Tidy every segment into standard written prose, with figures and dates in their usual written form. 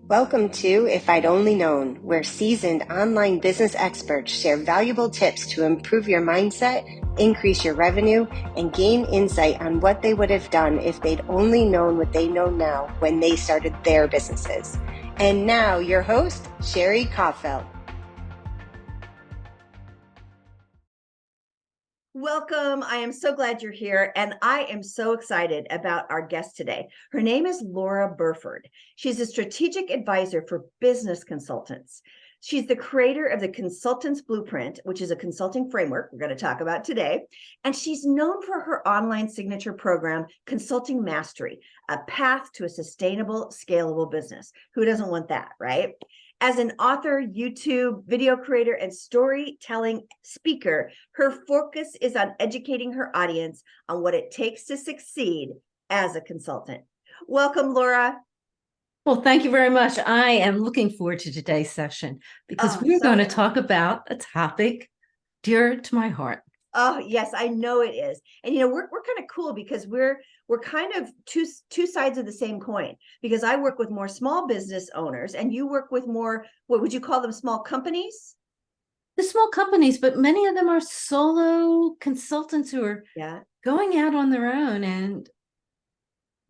Welcome to If I'd Only Known, where seasoned online business experts share valuable tips to improve your mindset, increase your revenue, and gain insight on what they would have done if they'd only known what they know now when they started their businesses. And now, your host, Sherri Coffelt. Welcome. I am so glad you're here, and I am so excited about our guest today. Her name is Laura Burford. She's a strategic advisor for business consultants. She's the creator of the Consultants Blueprint, which is a consulting framework we're going to talk about today. And she's known for her online signature program, Consulting Mastery, a path to a sustainable, scalable business. Who doesn't want that, right? As an author, YouTube video creator, and storytelling speaker, her focus is on educating her audience on what it takes to succeed as a consultant. Welcome, Laura. Well, thank you very much. I am looking forward to today's session because we're going to talk about a topic dear to my heart. Oh, yes, I know it is. And we're kind of cool because we're kind of two sides of the same coin, because I work with more small business owners and you work with more, what would you call them, small companies? The small companies, but many of them are solo consultants who are going out on their own and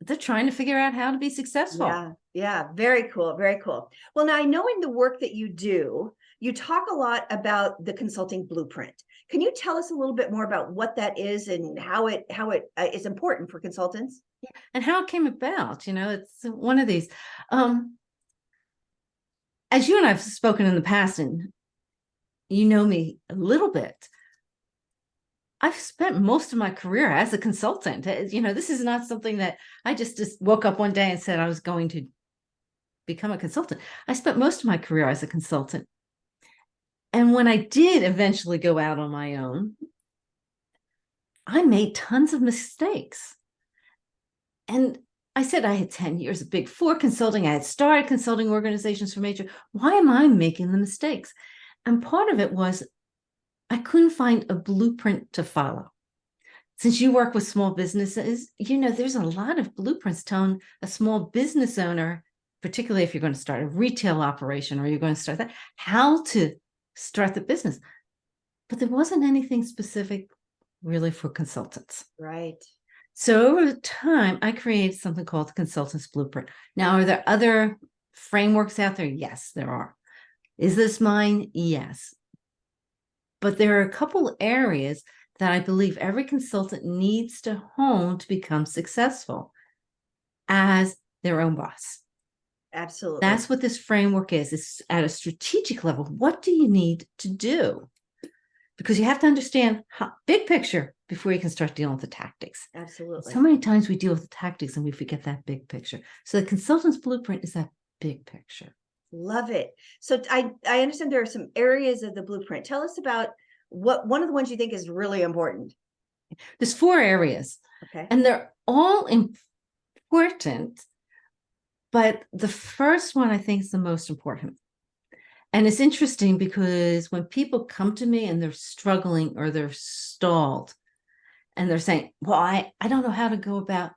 they're trying to figure out how to be successful. Yeah, very cool, very cool. Well, now I know in the work that you do, you talk a lot about the consulting blueprint. Can you tell us a little bit more about what that is and how it is important for consultants? And how it came about? It's one of these. As you and I've spoken in the past, and you know me a little bit, I've spent most of my career as a consultant. This is not something that I just woke up one day and said I was going to become a consultant. I spent most of my career as a consultant. And when I did eventually go out on my own, I made tons of mistakes. And I said I had 10 years of Big Four consulting. I had started consulting organizations for major. Why am I making the mistakes? And part of it was I couldn't find a blueprint to follow. Since you work with small businesses, there's a lot of blueprints telling a small business owner, particularly if you're going to start a retail operation or you're going to start that, how to start the business. But there wasn't anything specific really for consultants. Right. So over time, I created something called the Consultants Blueprint. Now, are there other frameworks out there? Yes, there are. Is this mine? Yes. But there are a couple areas that I believe every consultant needs to hone to become successful as their own boss. Absolutely. That's what this framework is. It's at a strategic level. What do you need to do? Because you have to understand big picture before you can start dealing with the tactics. Absolutely. So many times we deal with the tactics and we forget that big picture. So the consultant's blueprint is that big picture. Love it. So I understand there are some areas of the blueprint. Tell us about one of the ones you think is really important. There's 4 areas. Okay. And they're all important, but the first one I think is the most important. And it's interesting because when people come to me and they're struggling or they're stalled and they're saying, well, I don't know how to go about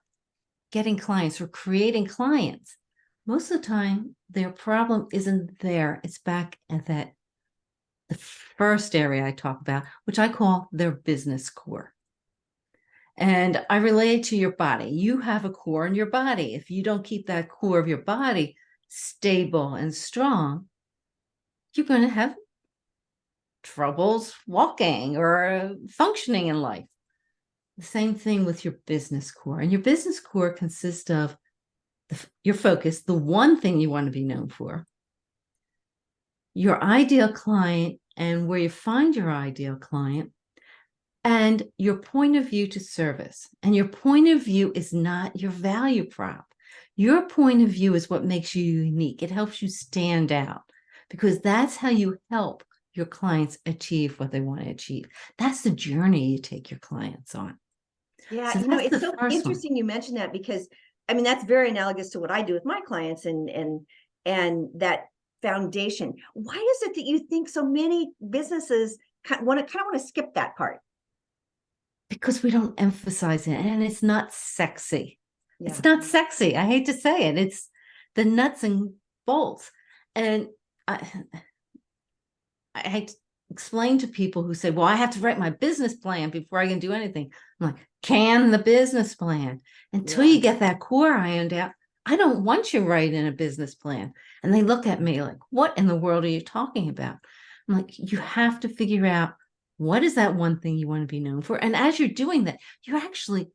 getting clients or creating clients. Most of the time, their problem isn't there. It's back at the first area I talk about, which I call their business core. And I relate to your body. You have a core in your body. If you don't keep that core of your body stable and strong, you're going to have troubles walking or functioning in life. The same thing with your business core. And your business core consists of your focus, the one thing you want to be known for, your ideal client and where you find your ideal client, and your point of view to service. And your point of view is not your value prop. Your point of view is what makes you unique. It helps you stand out because that's how you help your clients achieve what they want to achieve. That's the journey you take your clients on. Yeah, it's so interesting you mentioned that because that's very analogous to what I do with my clients and that foundation. Why is it that you think so many businesses want to skip that part? Because we don't emphasize it and it's not sexy. Yeah. It's not sexy. I hate to say it. It's the nuts and bolts. And I explain to people who say, well, I have to write my business plan before I can do anything. I'm like, can the business plan until you get that core ironed out. I don't want you writing a business plan. And they look at me like, what in the world are you talking about? I'm like, you have to figure out what is that one thing you want to be known for. And as you're doing that, you're actually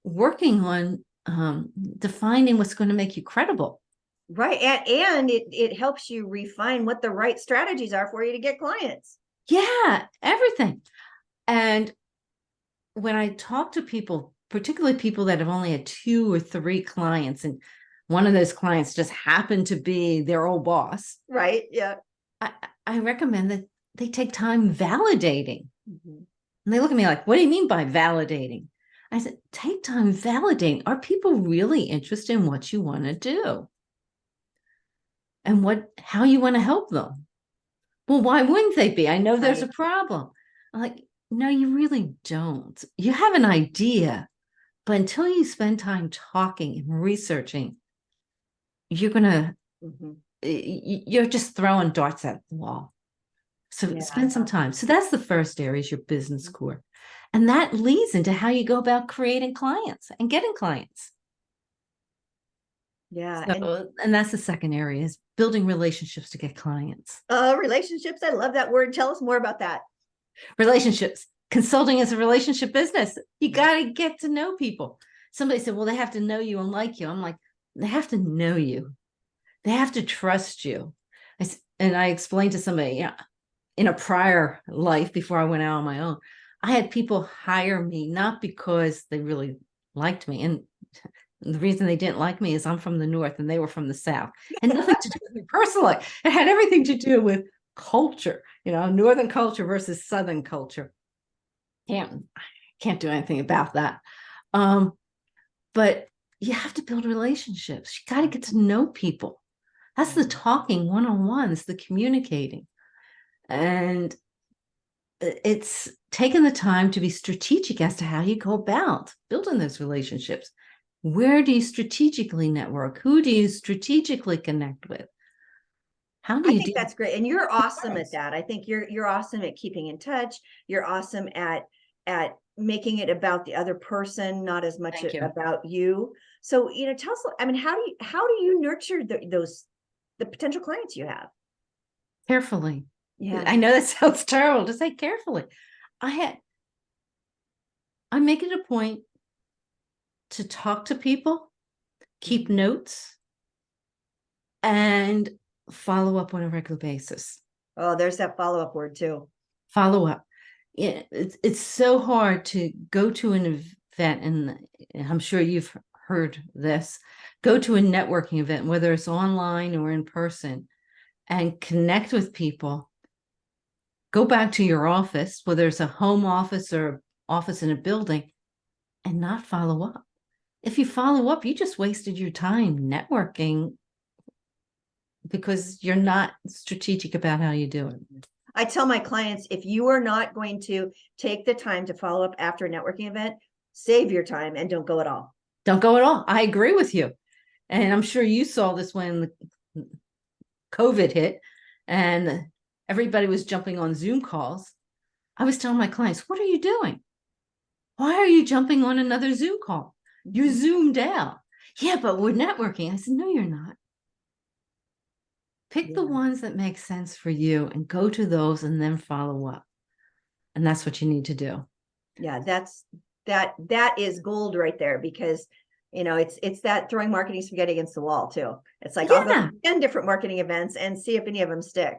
working on defining what's going to make you credible. Right. And it helps you refine what the right strategies are for you to get clients. Yeah, everything. And when I talk to people, particularly people that have only had 2 or 3 clients, and one of those clients just happened to be their old boss. Right. Yeah. I recommend that they take time validating. And they look at me like, what do you mean by validating? I said, take time validating. Are people really interested in what you want to do? And how you want to help them? Well, why wouldn't they be? I know there's a problem. I'm like, no, you really don't. You have an idea, but until you spend time talking and researching, you're going to, you're just throwing darts at the wall. So spend some time. So that's the first area, is your business core. And that leads into how you go about creating clients and getting clients. Yeah. And that's the second area, is building relationships to get clients. Relationships. I love that word. Tell us more about that. Relationships. Consulting is a relationship business. You got to get to know people. Somebody said, well, they have to know you and like you. I'm like, they have to know you. They have to trust you. And I explained to somebody, in a prior life before I went out on my own, I had people hire me not because they really liked me. And the reason they didn't like me is I'm from the North and they were from the South. And nothing to do with me personally. It had everything to do with culture, Northern culture versus Southern culture. Can't do anything about that. But you have to build relationships. You got to get to know people. That's the talking one-on-ones, the communicating. And it's taking the time to be strategic as to how you go about building those relationships. Where do you strategically network? Who do you strategically connect with? How do you I think that's great. And you're awesome at that. I think you're awesome at keeping in touch. You're awesome at making it about the other person, not as much about you. So, tell us, I mean, how do you nurture the potential clients you have? Carefully. Yeah. I know that sounds terrible to say carefully. I make it a point to talk to people, keep notes, and follow up on a regular basis. Oh, there's that follow-up word too. Follow up. It's so hard to go to an event, and I'm sure you've heard this, go to a networking event, whether it's online or in person, and connect with people. Go back to your office, whether it's a home office or office in a building, and not follow up. If you follow up, you just wasted your time networking because you're not strategic about how you do it. I tell my clients, if you are not going to take the time to follow up after a networking event, save your time and don't go at all. Don't go at all. I agree with you. And I'm sure you saw this when COVID hit and everybody was jumping on Zoom calls. I was telling my clients, what are you doing? Why are you jumping on another Zoom call? You're zoomed out. Yeah, but we're networking. I said, no, you're not. Pick the ones that make sense for you and go to those and then follow up. And that's what you need to do. Yeah, that is gold right there, because it's that throwing marketing spaghetti against the wall too. It's like, I'll go to 10 different marketing events and see if any of them stick.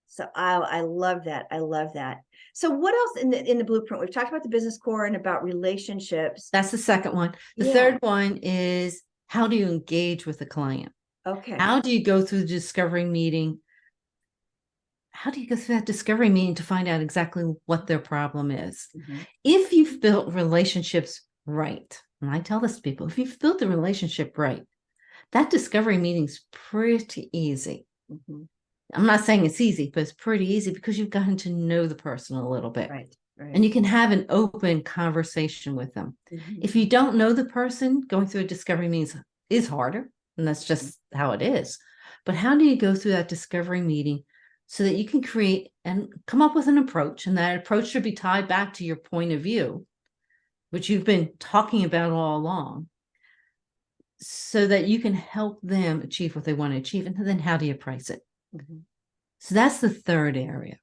So I love that. I love that. So what else in the blueprint? We've talked about the business core and about relationships. That's the second one. The third one is, how do you engage with the client? Okay. How do you go through the discovery meeting? How do you go through that discovery meeting to find out exactly what their problem is? If you've built relationships right, and I tell this to people, if you've built the relationship right, that discovery meeting's pretty easy. I'm not saying it's easy, but it's pretty easy because you've gotten to know the person a little bit. Right. And you can have an open conversation with them. If you don't know the person, going through a discovery meeting is harder. And that's just how it is. But how do you go through that discovery meeting so that you can create and come up with an approach, and that approach should be tied back to your point of view, which you've been talking about all along, so that you can help them achieve what they want to achieve. And then how do you price it? Mm-hmm. So that's the third area.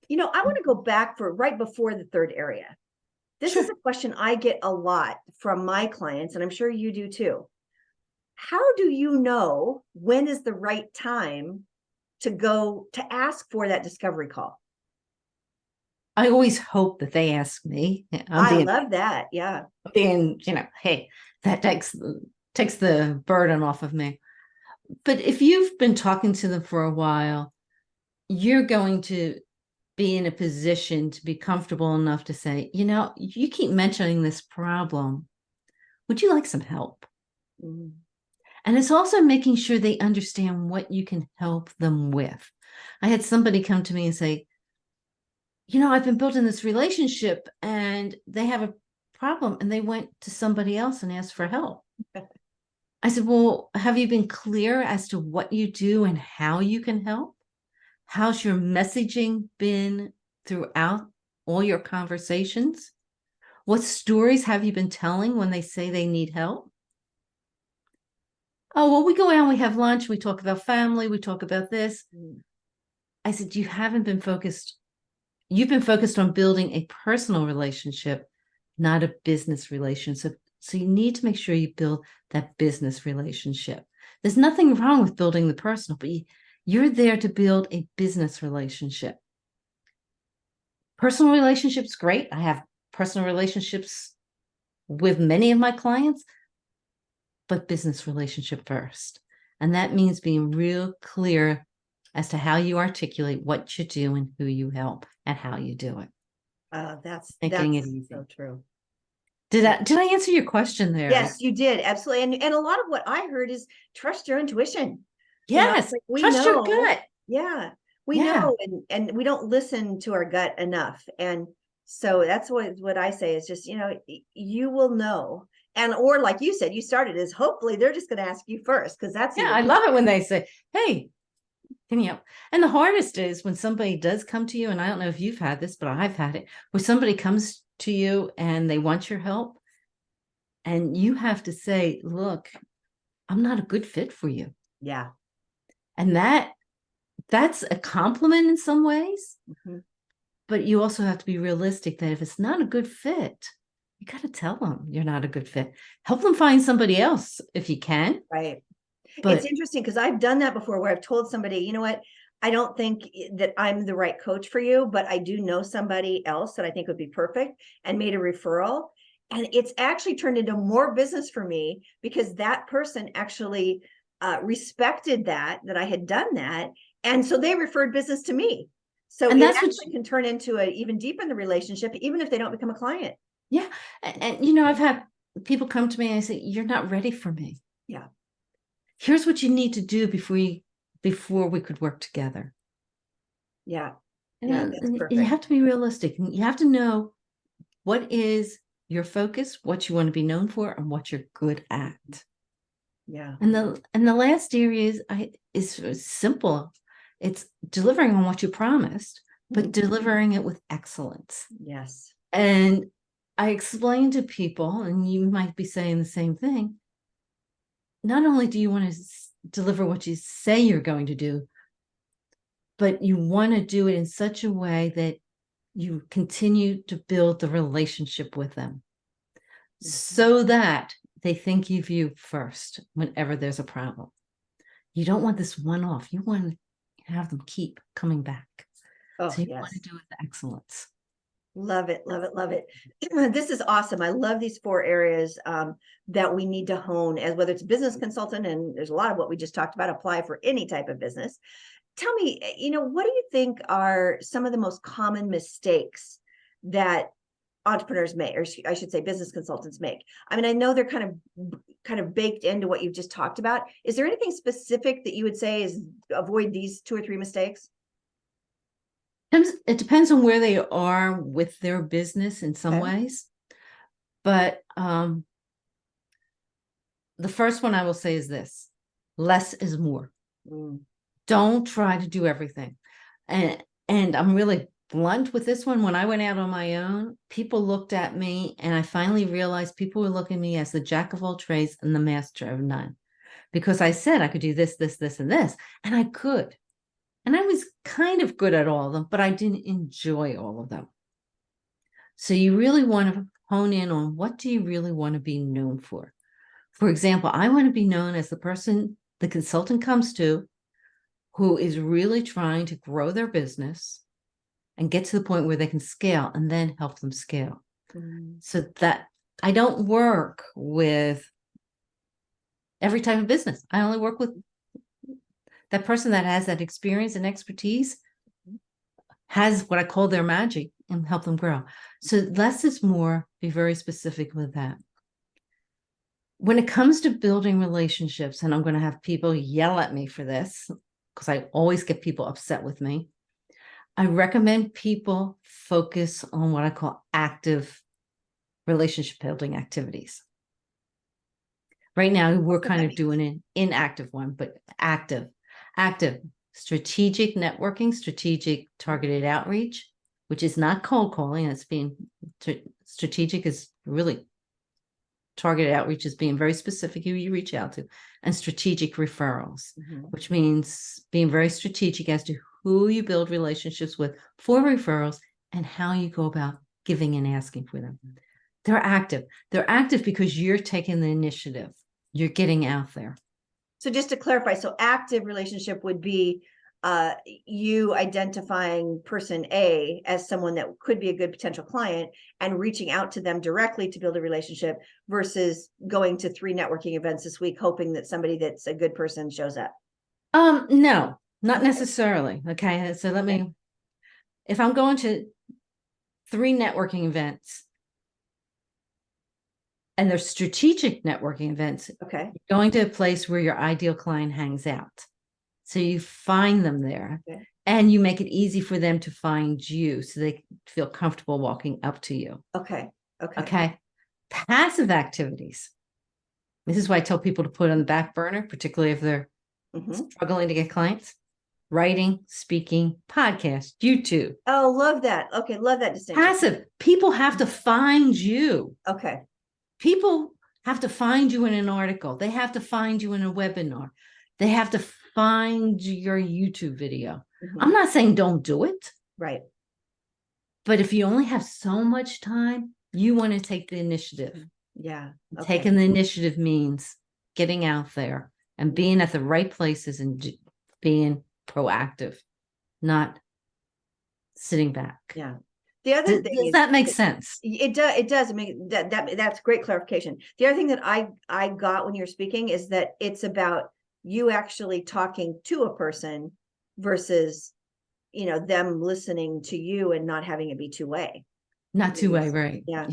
I want to go back for right before the third area. This is a question I get a lot from my clients, and I'm sure you do too. How do you know when is the right time to go to ask for that discovery call? I always hope that they ask me. I love that. Yeah. Being, hey, that takes the burden off of me. But if you've been talking to them for a while, you're going to be in a position to be comfortable enough to say, you keep mentioning this problem. Would you like some help? Mm-hmm. And it's also making sure they understand what you can help them with. I had somebody come to me and say, I've been building this relationship and they have a problem, and they went to somebody else and asked for help. I said, well, have you been clear as to what you do and how you can help? How's your messaging been throughout all your conversations? What stories have you been telling when they say they need help? Oh, well, we go out, we have lunch, we talk about family, we talk about this. I said, you've been focused on building a personal relationship, not a business relationship. So you need to make sure you build that business relationship. There's nothing wrong with building the personal, but you're there to build a business relationship. Personal relationships, great. I have personal relationships with many of my clients, but business relationship first. And that means being real clear as to how you articulate what you do and who you help and how you do it. That's so true. Did I answer your question there? Yes, you did. Absolutely. And a lot of what I heard is trust your intuition. Yes. Trust your gut. Yeah. We know, and we don't listen to our gut enough. And so that's what I say is just, you will know. And, or like you said, you started is hopefully they're just going to ask you first. Cause that's, I love it when they say, hey, can you help? And the hardest is when somebody does come to you. And I don't know if you've had this, but I've had it where somebody comes to you and they want your help. And you have to say, look, I'm not a good fit for you. Yeah. And that's a compliment in some ways. Mm-hmm. But you also have to be realistic that if it's not a good fit, you got to tell them you're not a good fit. Help them find somebody else if you can. Right. But it's interesting because I've done that before where I've told somebody, you know what, I don't think that I'm the right coach for you, but I do know somebody else that I think would be perfect, and made a referral. And it's actually turned into more business for me because that person actually respected that I had done that. And so they referred business to me. So and that's what can turn into even deepen the relationship, even if they don't become a client. Yeah. And I've had people come to me and say, you're not ready for me. Yeah. Here's what you need to do before we could work together. Yeah. And you have to be realistic. You have to know what is your focus, what you want to be known for, and what you're good at. Yeah. And the last area is simple. It's delivering on what you promised, but delivering it with excellence. Yes. And I explain to people, and you might be saying the same thing, not only do you want to deliver what you say you're going to do, but you want to do it in such a way that you continue to build the relationship with them so that they think of you first whenever there's a problem. You don't want this one-off. You want to have them keep coming back. So you want to do it with excellence. Love it, love it, love it. This is awesome. I love these 4 areas that we need to hone, as whether it's business consultant, and there's a lot of what we just talked about apply for any type of business. Tell me, what do you think are some of the most common mistakes that entrepreneurs make, or I should say business consultants make? I mean, I know they're kind of baked into what you've just talked about. Is there anything specific that you would say is avoid these 2 or 3 mistakes? It depends on where they are with their business in some ways. But the first one I will say is this: less is more. Mm. Don't try to do everything. And I'm really blunt with this one. When I went out on my own, people looked at me, and I finally realized people were looking at me as the jack of all trades and the master of none, because I said I could do this, this, this, and this, and I could. And I was kind of good at all of them, but I didn't enjoy all of them. So you really want to hone in on, what do you really want to be known for? For example, I want to be known as the person the consultant comes to who is really trying to grow their business and get to the point where they can scale, and then help them scale. So that I don't work with every type of business. I only work with that person that has that experience and expertise, has what I call their magic, and help them grow. So less is more. Be very specific with that. When it comes to building relationships, and I'm going to have people yell at me for this because I always get people upset with me, I recommend people focus on what I call active relationship building activities. Right now, we're kind of doing an inactive one, but active, strategic networking, strategic targeted outreach, which is not cold calling. It's being strategic, is really targeted outreach, is being very specific who you reach out to, and strategic referrals, which means being very strategic as to who you build relationships with for referrals and how you go about giving and asking for them. They're active. They're active because you're taking the initiative. You're getting out there. So just to clarify, so active relationship would be you identifying person A as someone that could be a good potential client and reaching out to them directly to build a relationship, versus going to 3 networking events this week, hoping that somebody that's a good person shows up. No, not necessarily. Okay. So if I'm going to 3 networking events, and they're strategic networking events, Okay. going to a place where your ideal client hangs out. So you find them there, and you make it easy for them to find you, so they feel comfortable walking up to you. Okay. Passive activities. This is why I tell people to put on the back burner, particularly if they're struggling to get clients. Writing, speaking, podcast, YouTube. Oh, love that. Okay. Love that distinction. Passive. People have to find you. Okay. People have to find you in an article. They have to find you in a webinar. They have to find your YouTube video. I'm not saying don't do it. Right. But if you only have so much time, you want to take the initiative. Yeah. Okay. Taking the initiative means getting out there and being at the right places and being proactive, not sitting back. Yeah. The other thing does that make sense? It does. It does. I mean, that's great clarification. The other thing that I got when you're speaking is that it's about you actually talking to a person versus, them listening to you and not having it be two-way. Not two-way, right? Yeah.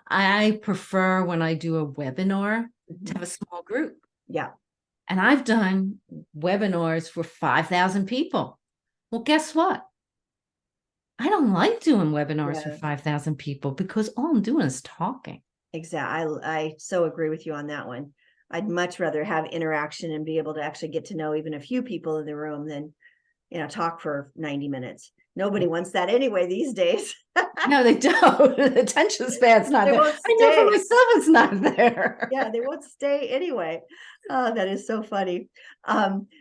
I prefer, when I do a webinar, to have a small group. Yeah. And I've done webinars for 5,000 people. Well, guess what? I don't like doing webinars for 5,000 people, because all I'm doing is talking. Exactly. I so agree with you on that one. I'd much rather have interaction and be able to actually get to know even a few people in the room than, talk for 90 minutes. Nobody wants that anyway these days. No, they don't. The attention span's not there. I know for myself it's not there. Yeah, they won't stay anyway. That is so funny.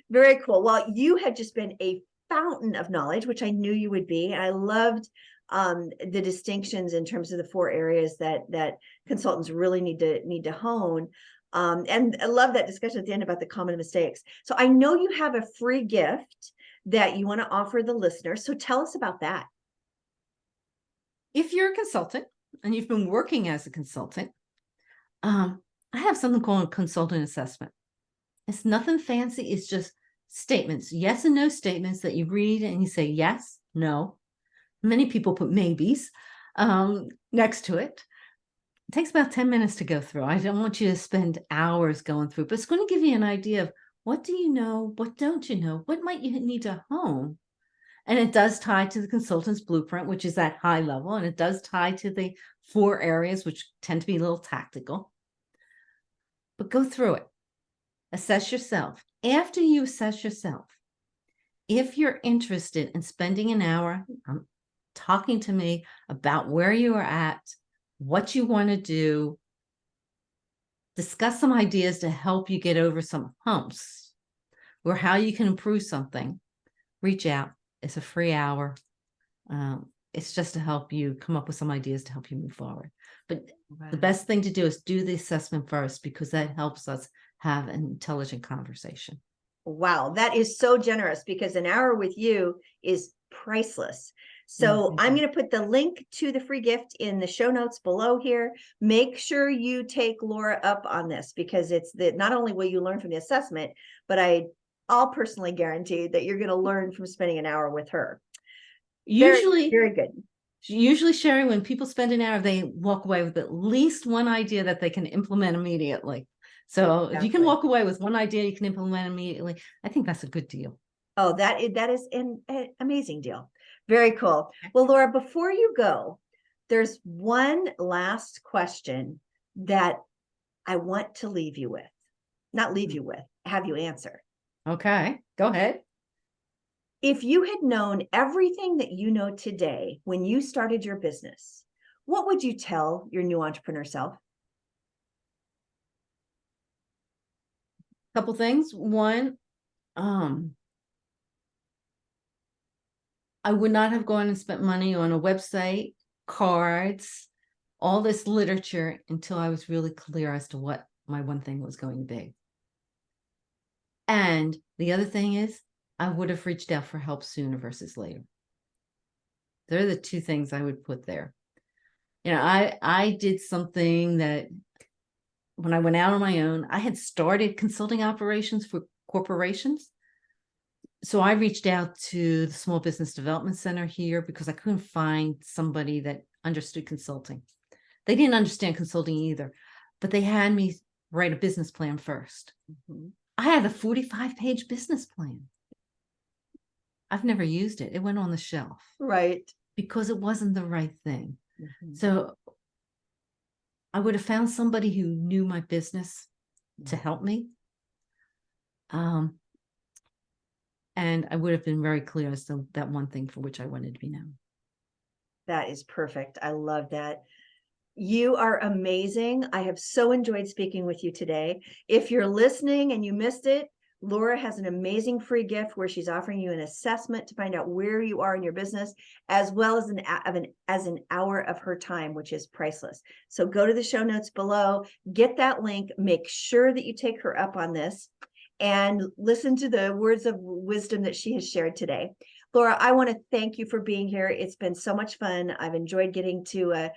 Very cool. Well, you have just been a fountain of knowledge, which I knew you would be. And I loved the distinctions in terms of the 4 areas that consultants really need to hone. And I love that discussion at the end about the common mistakes. So I know you have a free gift that you want to offer the listeners. So tell us about that. If you're a consultant and you've been working as a consultant, I have something called a consultant assessment. It's nothing fancy. It's just statements, yes and no statements that you read and you say yes, no. Many people put maybes next to it. It takes about 10 minutes to go through. I don't want you to spend hours going through, but it's going to give you an idea of what do you know, what don't you know, what might you need to hone. And it does tie to the consultant's blueprint, which is that high level, and it does tie to the 4 areas, which tend to be a little tactical. But go through it. assess yourself. After you assess yourself, if you're interested in spending an hour talking to me about where you are at, what you want to do, discuss some ideas to help you get over some humps or how you can improve something, reach out. It's a free hour. It's just to help you come up with some ideas to help you move forward. But the best thing to do is do the assessment first, because that helps us have an intelligent conversation. Wow, that is so generous, because an hour with you is priceless. So I'm going to put the link to the free gift in the show notes below here. Make sure you take Laura up on this, because it's that not only will you learn from the assessment, but I'll personally guarantee that you're going to learn from spending an hour with her. Usually, very good. Usually, Sherri, when people spend an hour, they walk away with at least one idea that they can implement immediately. So if you can walk away with one idea you can implement immediately, I think that's a good deal. Oh, that is an amazing deal. Very cool. Well, Laura, before you go, there's one last question that I want to leave you with. Not leave you with, have you answer. Okay, go ahead. If you had known everything that you know today when you started your business, what would you tell your new entrepreneur self? Couple things. One, I would not have gone and spent money on a website, cards, all this literature until I was really clear as to what my one thing was going to be. And the other thing is, I would have reached out for help sooner versus later. They're the two things I would put there. I did something that when I went out on my own, I had started consulting operations for corporations. So I reached out to the Small Business Development Center here because I couldn't find somebody that understood consulting. They didn't understand consulting either, but they had me write a business plan first. I had a 45-page business plan. I've never used it. It went on the shelf. Right. Because it wasn't the right thing. So I would have found somebody who knew my business to help me. And I would have been very clear as to that one thing for which I wanted to be known. That is perfect. I love that. You are amazing. I have so enjoyed speaking with you today. If you're listening and you missed it, Laura has an amazing free gift where she's offering you an assessment to find out where you are in your business, as well as an hour of her time, which is priceless. So go to the show notes below, get that link, make sure that you take her up on this, and listen to the words of wisdom that she has shared today. Laura, I want to thank you for being here. It's been so much fun. I've enjoyed getting to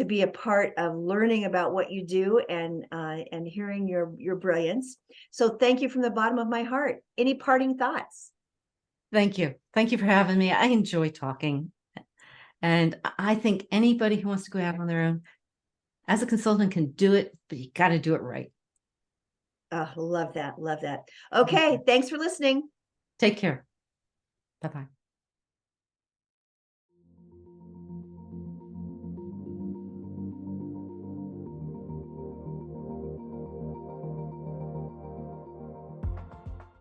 be a part of learning about what you do and hearing your brilliance. So thank you from the bottom of my heart. Any parting thoughts? Thank you. Thank you for having me. I enjoy talking. And I think anybody who wants to go out on their own as a consultant can do it, but you got to do it right. Oh, love that. Love that. Okay. Thanks for listening. Take care. Bye-bye.